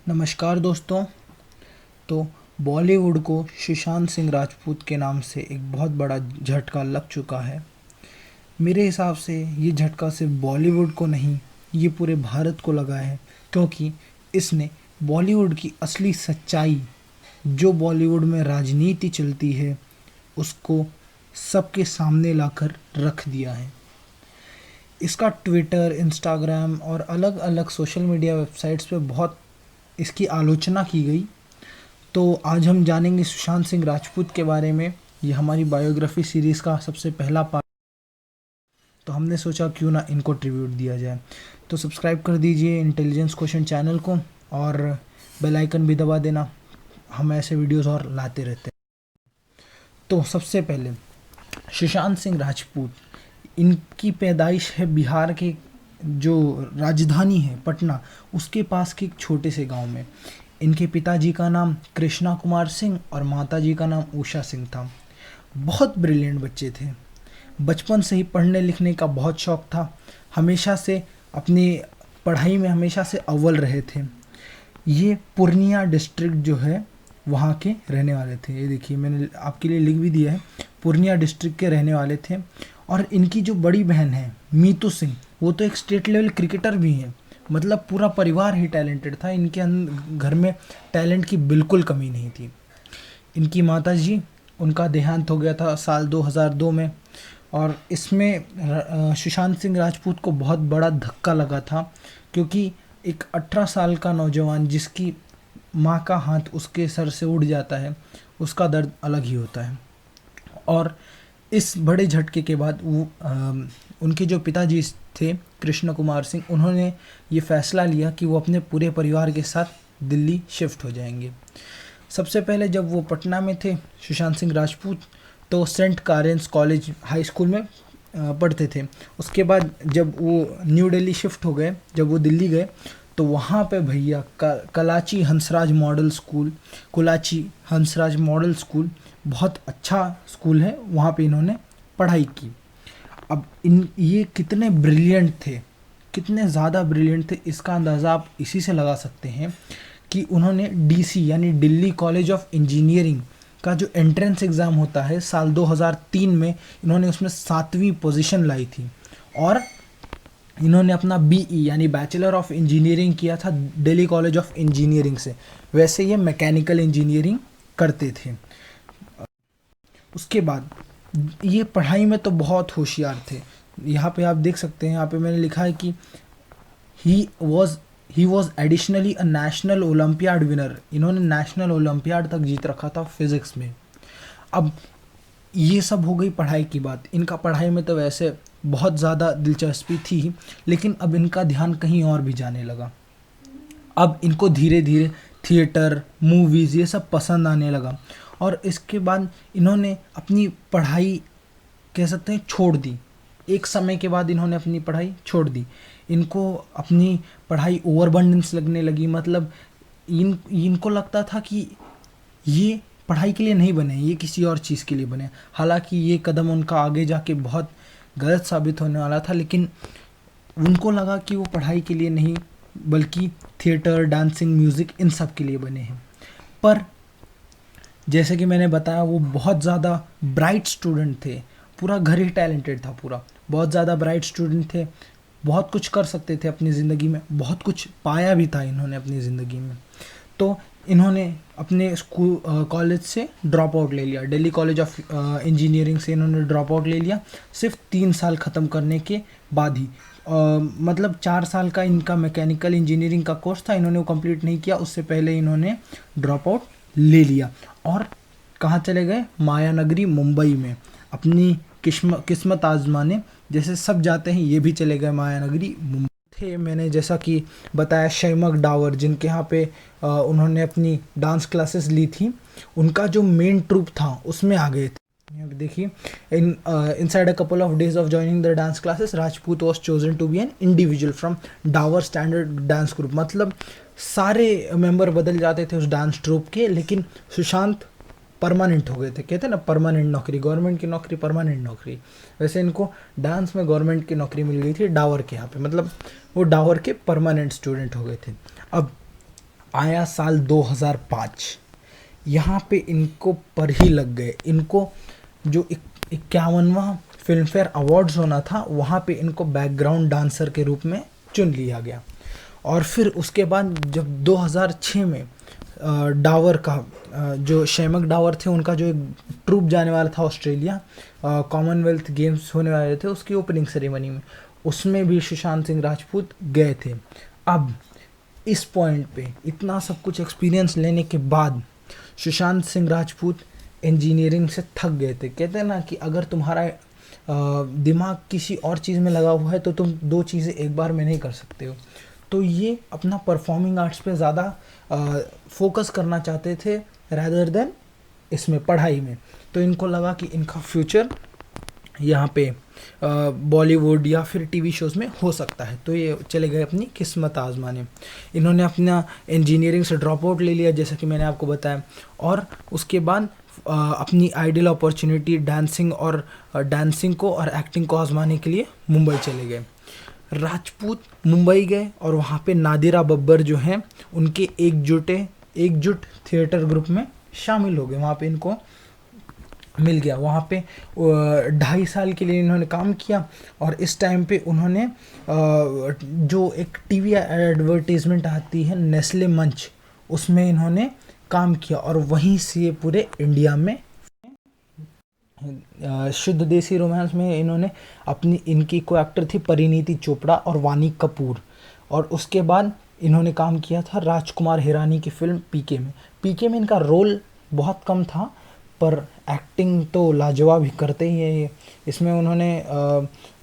नमस्कार दोस्तों। तो बॉलीवुड को सुशांत सिंह राजपूत के नाम से एक बहुत बड़ा झटका लग चुका है। मेरे हिसाब से ये झटका सिर्फ बॉलीवुड को नहीं, ये पूरे भारत को लगा है, क्योंकि इसने बॉलीवुड की असली सच्चाई, जो बॉलीवुड में राजनीति चलती है, उसको सबके सामने लाकर रख दिया है। इसका ट्विटर, इंस्टाग्राम और अलग अलग सोशल मीडिया वेबसाइट्स पे बहुत इसकी आलोचना की गई। तो आज हम जानेंगे सुशांत सिंह राजपूत के बारे में। ये हमारी बायोग्राफी सीरीज़ का सबसे पहला पार्ट, तो हमने सोचा क्यों ना इनको ट्रिब्यूट दिया जाए। तो सब्सक्राइब कर दीजिए इंटेलिजेंस क्वेश्चन चैनल को और बेल आइकन भी दबा देना, हम ऐसे वीडियोस और लाते रहते हैं। तो सबसे पहले सुशांत सिंह राजपूत, इनकी पैदाइश है बिहार के जो राजधानी है पटना, उसके पास के एक छोटे से गांव में। इनके पिताजी का नाम कृष्णा कुमार सिंह और माताजी का नाम उषा सिंह था। बहुत ब्रिलियंट बच्चे थे। बचपन से ही पढ़ने लिखने का बहुत शौक था। हमेशा से अपनी पढ़ाई में हमेशा से अव्वल रहे थे। ये पूर्णिया डिस्ट्रिक्ट जो है वहाँ के रहने वाले थे। ये देखिए मैंने आपके लिए लिख भी दिया है, पूर्णिया डिस्ट्रिक्ट के रहने वाले थे। और इनकी जो बड़ी बहन है मीतू सिंह, वो तो एक स्टेट लेवल क्रिकेटर भी हैं। मतलब पूरा परिवार ही टैलेंटेड था। इनके घर में टैलेंट की बिल्कुल कमी नहीं थी। इनकी माताजी, उनका देहांत हो गया था साल 2002 में। और इसमें सुशांत सिंह राजपूत को बहुत बड़ा धक्का लगा था, क्योंकि एक 18 साल का नौजवान जिसकी माँ का हाथ उसके सर से उड़ जाता है, उसका दर्द अलग ही होता है। और इस बड़े झटके के बाद उनके जो पिताजी थे कृष्ण कुमार सिंह, उन्होंने ये फैसला लिया कि वो अपने पूरे परिवार के साथ दिल्ली शिफ्ट हो जाएंगे। सबसे पहले जब वो पटना में थे सुशांत सिंह राजपूत, तो Saint Karen's college high school में पढ़ते थे। उसके बाद जब वो न्यू दिल्ली शिफ्ट हो गए, जब वो दिल्ली गए, तो वहाँ पे भैया Kulachi Hansraj model school, Kulachi Hansraj model school बहुत अच्छा स्कूल है, वहाँ पे इन्होंने पढ़ाई की। अब ये कितने ब्रिलियंट थे, कितने ज़्यादा ब्रिलियंट थे, इसका अंदाज़ा आप इसी से लगा सकते हैं कि उन्होंने डीसी यानी दिल्ली कॉलेज ऑफ इंजीनियरिंग का जो एंट्रेंस एग्ज़ाम होता है साल 2003 में, इन्होंने उसमें 7वीं पोजीशन लाई थी। और इन्होंने अपना बीई यानी बैचलर ऑफ इंजीनियरिंग किया था दिल्ली कॉलेज ऑफ इंजीनियरिंग से। वैसे ये मैकेनिकल इंजीनियरिंग करते थे। उसके बाद ये पढ़ाई में तो बहुत होशियार थे। यहाँ पे आप देख सकते हैं, यहाँ पे मैंने लिखा है कि he was additionally a national olympiad winner. इन्होंने नेशनल ओलंपियाड तक जीत रखा था फिज़िक्स में। अब ये सब हो गई पढ़ाई की बात। इनका पढ़ाई में तो वैसे बहुत ज़्यादा दिलचस्पी थी, लेकिन अब इनका ध्यान कहीं और भी जाने लगा। अब इनको धीरे धीरे थिएटर, मूवीज़ ये सब पसंद आने लगा। और इसके बाद इन्होंने अपनी पढ़ाई कह सकते हैं छोड़ दी। एक समय के बाद इन्होंने अपनी पढ़ाई छोड़ दी। इनको अपनी पढ़ाई ओवरबर्डन्स लगने लगी। मतलब इनको लगता था कि ये पढ़ाई के लिए नहीं बने, ये किसी और चीज़ के लिए बने। हालांकि ये कदम उनका आगे जाके बहुत गलत साबित होने वाला था, लेकिन उनको लगा कि वो पढ़ाई के लिए नहीं बल्कि थिएटर, डांसिंग, म्यूज़िक इन सब के लिए बने हैं। पर जैसे कि मैंने बताया, वो बहुत ज़्यादा ब्राइट स्टूडेंट थे। पूरा घर ही टैलेंटेड था, पूरा बहुत ज़्यादा ब्राइट स्टूडेंट थे। बहुत कुछ कर सकते थे अपनी ज़िंदगी में, बहुत कुछ पाया भी था इन्होंने अपनी ज़िंदगी में। तो इन्होंने अपने स्कूल कॉलेज से ड्रॉप आउट ले लिया। दिल्ली कॉलेज ऑफ इंजीनियरिंग से इन्होंने ड्रॉप आउट ले लिया, सिर्फ 3 साल ख़त्म करने के बाद ही। मतलब 4 साल का इनका मैकेनिकल इंजीनियरिंग का कोर्स था, इन्होंने वो कंप्लीट नहीं किया, उससे पहले इन्होंने ड्रॉप आउट ले लिया। और कहाँ चले गए? मायानगरी मुंबई में अपनी किस्मत आजमाने। जैसे सब जाते हैं, ये भी चले गए मायानगरी मुंबई। थे मैंने जैसा कि बताया शैमक डावर, जिनके यहाँ पे उन्होंने अपनी डांस क्लासेस ली थी, उनका जो मेन ट्रूप था उसमें आ गए थे। यहाँ पे देखिए, inside a couple of days of joining the dance classes Rajput was chosen to be an individual from Davar standard dance group. मतलब सारे मेंबर बदल जाते थे उस डांस ट्रूप के, लेकिन सुशांत परमानेंट हो गए थे। कहते हैं ना, परमानेंट नौकरी, गवर्नमेंट की नौकरी, परमानेंट नौकरी। वैसे इनको डांस में गवर्नमेंट की नौकरी मिल गई थी डावर के यहाँ पे। मतलब वो डावर के परमानेंट स्टूडेंट हो गए थे। अब आया साल 2005। यहाँ पे इनको पर ही लग गए। इनको जो 51वां फिल्म फेयर अवार्ड्स होना था वहाँ पे इनको बैकग्राउंड डांसर के रूप में चुन लिया गया। और फिर उसके बाद जब 2006 में डावर का जो शैमक डावर थे उनका जो एक ट्रूप जाने वाला था ऑस्ट्रेलिया, कॉमनवेल्थ गेम्स होने वाले थे उसकी ओपनिंग सेरेमनी में, उसमें भी सुशांत सिंह राजपूत गए थे। अब इस पॉइंट पे इतना सब कुछ एक्सपीरियंस लेने के बाद सुशांत सिंह राजपूत इंजीनियरिंग से थक गए थे। कहते हैं ना कि अगर तुम्हारा दिमाग किसी और चीज़ में लगा हुआ है तो तुम दो चीज़ें एक बार में नहीं कर सकते हो। तो ये अपना परफॉर्मिंग आर्ट्स पे ज़्यादा फोकस करना चाहते थे रैदर देन इसमें पढ़ाई में। तो इनको लगा कि इनका फ्यूचर यहाँ पे बॉलीवुड या फिर टीवी शोज़ में हो सकता है। तो ये चले गए अपनी किस्मत आजमाने। इन्होंने अपना इंजीनियरिंग से ड्रॉप आउट ले लिया जैसा कि मैंने आपको बताया, और उसके बाद अपनी आइडियल अपॉर्चुनिटी डांसिंग को और एक्टिंग को आजमाने के लिए मुंबई चले गए। राजपूत मुंबई गए और वहाँ पे नादिरा बब्बर जो हैं उनके एकजुट थिएटर ग्रुप में शामिल हो गए। वहाँ पे इनको मिल गया। वहाँ पे 2.5 साल के लिए इन्होंने काम किया और इस टाइम पे उन्होंने जो एक टीवी एडवर्टीज़मेंट आती है नेस्ले मंच, उसमें इन्होंने काम किया और वहीं से ये पूरे इंडिया में शुद्ध देसी रोमांस में इन्होंने इनकी को एक्टर थी परिणीति चोपड़ा और वानी कपूर। और उसके बाद इन्होंने काम किया था राजकुमार हिरानी की फिल्म पीके में इनका रोल बहुत कम था पर एक्टिंग तो लाजवाब ही करते ही है। इसमें उन्होंने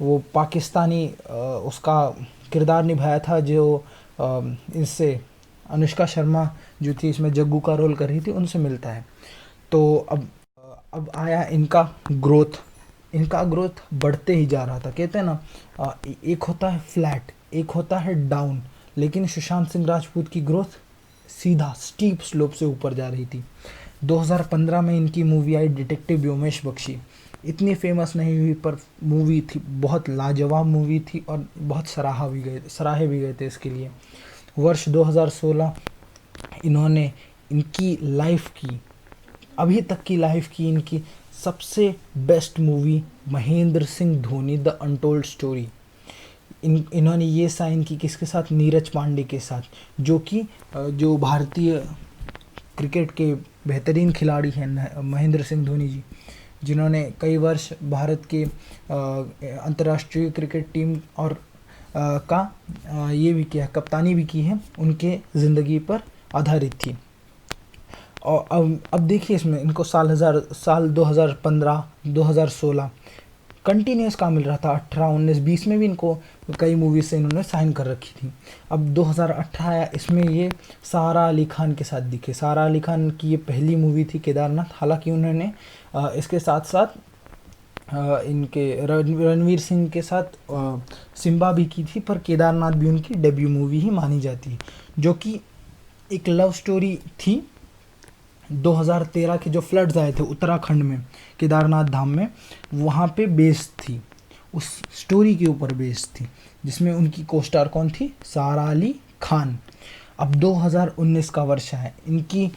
वो पाकिस्तानी उसका किरदार निभाया था जो इससे अनुष्का शर्मा जो थी इसमें जग्गू का रोल कर रही थी उनसे मिलता है। तो अब आया इनका ग्रोथ बढ़ते ही जा रहा था। कहते हैं ना एक होता है फ्लैट, एक होता है डाउन, लेकिन सुशांत सिंह राजपूत की ग्रोथ सीधा स्टीप स्लोप से ऊपर जा रही थी। 2015 में इनकी मूवी आई डिटेक्टिव व्योमेश बख्शी। इतनी फेमस नहीं हुई पर मूवी थी, बहुत लाजवाब मूवी थी और बहुत सराहे भी गए थे इसके लिए। वर्ष 2016 इन्होंने इनकी लाइफ की अभी तक की लाइफ की इनकी सबसे best movie Mahendra Singh Dhoni the untold story, इन्होंने ये साइन की किसके साथ, नीरज पांडे के साथ, जो भारतीय क्रिकेट के बेहतरीन खिलाड़ी हैं महेंद्र सिंह धोनी जी, जिन्होंने कई वर्ष भारत के अंतर्राष्ट्रीय क्रिकेट टीम और ये भी किया, कप्तानी भी की है, उनके ज़िंदगी पर आधारित थी। और अब देखिए इसमें इनको साल 2015 2016 कंटिन्यूस काम मिल रहा था। 18 19 20 में भी इनको कई मूवीज से इन्होंने साइन कर रखी थी। अब 2018 आया, इसमें ये सारा अली खान के साथ दिखे। सारा अली खान की ये पहली मूवी थी केदारनाथ। हालांकि उन्होंने इसके साथ साथ इनके रणवीर सिंह के साथ सिम्बा भी की थी, पर केदारनाथ भी उनकी डेब्यू मूवी ही मानी जाती है, जो कि एक लव स्टोरी थी। 2013 के जो फ्लड्स आए थे उत्तराखंड में केदारनाथ धाम में, वहाँ पे बेस्ड थी, उस स्टोरी के ऊपर बेस्ड थी, जिसमें उनकी को स्टार कौन थी, सारा अली खान। अब 2019 का वर्ष है, इनकी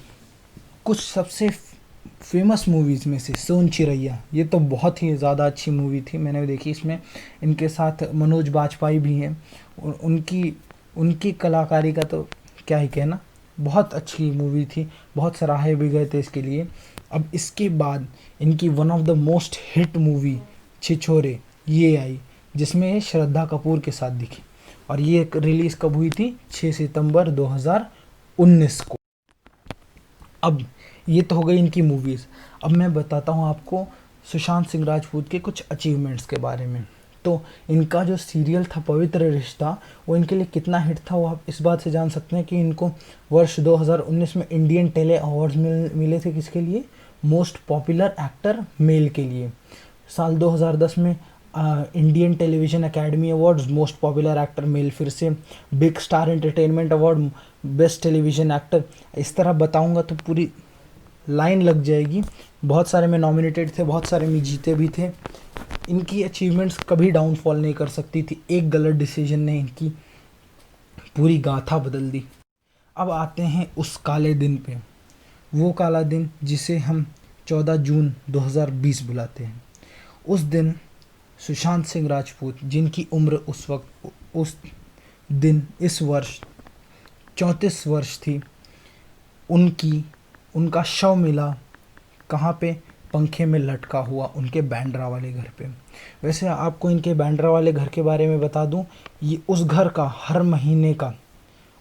कुछ सबसे फेमस मूवीज़ में से सोन चिरैया, ये तो बहुत ही ज़्यादा अच्छी मूवी थी, मैंने भी देखी। इसमें इनके साथ मनोज बाजपेयी भी हैं। उनकी कलाकारी का तो क्या ही कहना, बहुत अच्छी मूवी थी, बहुत सराहे भी गए थे इसके लिए। अब इसके बाद इनकी one of the most hit movie Chhichhore ये आई, जिसमें ये श्रद्धा कपूर के साथ दिखी, और ये रिलीज़ कब हुई थी, 6 सितंबर 2019 को। अब ये तो हो गई इनकी मूवीज़। अब मैं बताता हूँ आपको सुशांत सिंह राजपूत के कुछ अचीवमेंट्स के बारे में। तो इनका जो सीरियल था पवित्र रिश्ता, वो इनके लिए कितना हिट था वो आप इस बात से जान सकते हैं कि इनको वर्ष 2019 में इंडियन टेली अवार्ड्स मिले थे। किसके लिए, मोस्ट पॉपुलर एक्टर मेल के लिए। साल 2010 में Indian television academy awards most popular actor male, फिर से big star entertainment award best television actor. इस तरह बताऊंगा तो पूरी लाइन लग जाएगी। बहुत सारे में नॉमिनेटेड थे, बहुत सारे में जीते भी थे। इनकी अचीवमेंट्स कभी डाउनफॉल नहीं कर सकती थी, एक गलत डिसीजन ने इनकी पूरी गाथा बदल दी। अब आते हैं उस काले दिन पे, वो काला दिन जिसे हम 14 जून 2020 बुलाते हैं। उस दिन सुशांत सिंह राजपूत, जिनकी उम्र उस वक्त उस दिन इस वर्ष 34 वर्ष थी, उनकी उनका शव मिला कहाँ पे? पंखे में लटका हुआ उनके बांद्रा वाले घर पे। वैसे आपको इनके बांद्रा वाले घर के बारे में बता दूं, ये उस घर का हर महीने का,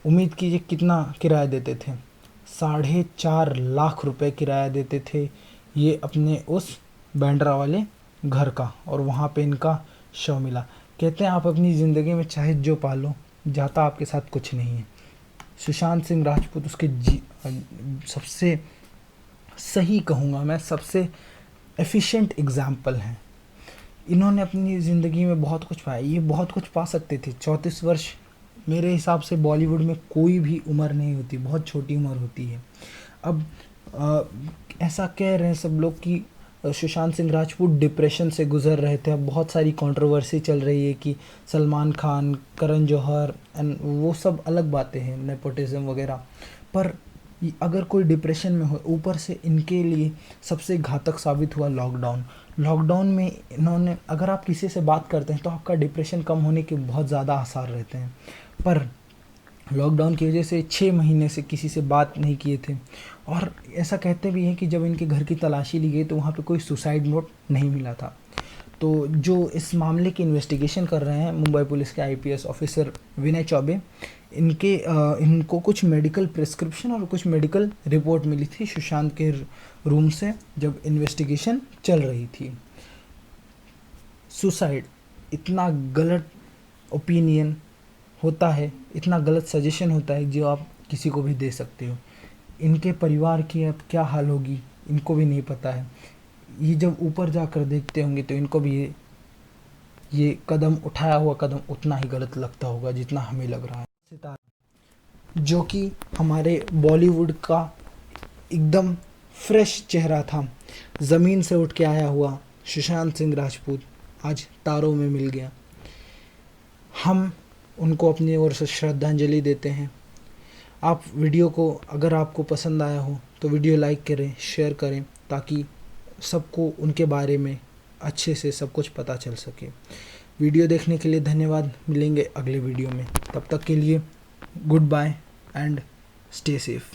उम्मीद कीजिए कितना किराया देते थे, 4.5 लाख रुपए किराया देते थे ये अपने उस बांद्रा वाले घर का, और वहाँ पे इनका शव मिला। कहते हैं आप अपनी ज़िंदगी में चाहे जो पालो, जाता आपके साथ कुछ नहीं है। सुशांत सिंह राजपूत उसके सबसे सही कहूँगा मैं, सबसे एफिशिएंट एग्जाम्पल हैं। इन्होंने अपनी ज़िंदगी में बहुत कुछ पाया, ये बहुत कुछ पा सकते थे। 34 वर्ष मेरे हिसाब से बॉलीवुड में कोई भी उम्र नहीं होती, बहुत छोटी उम्र होती है। अब ऐसा कह रहे हैं सब लोग कि सुशांत सिंह राजपूत डिप्रेशन से गुज़र रहे थे। अब बहुत सारी कंट्रोवर्सी चल रही है कि सलमान खान, करण जौहर एंड वो सब अलग बातें हैं, नेपोटिज्म वगैरह, पर अगर कोई डिप्रेशन में हो, ऊपर से इनके लिए सबसे घातक साबित हुआ लॉकडाउन में इन्होंने, अगर आप किसी से बात करते हैं तो आपका डिप्रेशन कम होने के बहुत ज़्यादा आसार रहते हैं, पर लॉकडाउन की वजह से 6 महीने से किसी से बात नहीं किए थे। और ऐसा कहते भी हैं कि जब इनके घर की तलाशी ली गई तो वहाँ पे कोई सुसाइड नोट नहीं मिला था। तो जो इस मामले की इन्वेस्टिगेशन कर रहे हैं मुंबई पुलिस के आईपीएस ऑफिसर विनय चौबे, इनको कुछ मेडिकल प्रिस्क्रिप्शन और कुछ मेडिकल रिपोर्ट मिली थी सुशांत के रूम से जब इन्वेस्टिगेशन चल रही थी। सुसाइड इतना गलत ओपिनियन होता है, इतना गलत सजेशन होता है जो आप किसी को भी दे सकते हो। इनके परिवार की अब क्या हाल होगी इनको भी नहीं पता है। ये जब ऊपर जाकर देखते होंगे तो इनको भी ये कदम उठाया हुआ कदम उतना ही गलत लगता होगा जितना हमें लग रहा है। सितारा जो कि हमारे बॉलीवुड का एकदम फ्रेश चेहरा था, ज़मीन से उठ के आया हुआ सुशांत सिंह राजपूत आज तारों में मिल गया। हम उनको अपनी ओर से श्रद्धांजलि देते हैं। आप वीडियो को, अगर आपको पसंद आया हो तो वीडियो लाइक करें, शेयर करें, ताकि सबको उनके बारे में अच्छे से सब कुछ पता चल सके। वीडियो देखने के लिए धन्यवाद। मिलेंगे अगले वीडियो में, तब तक के लिए goodbye and stay safe.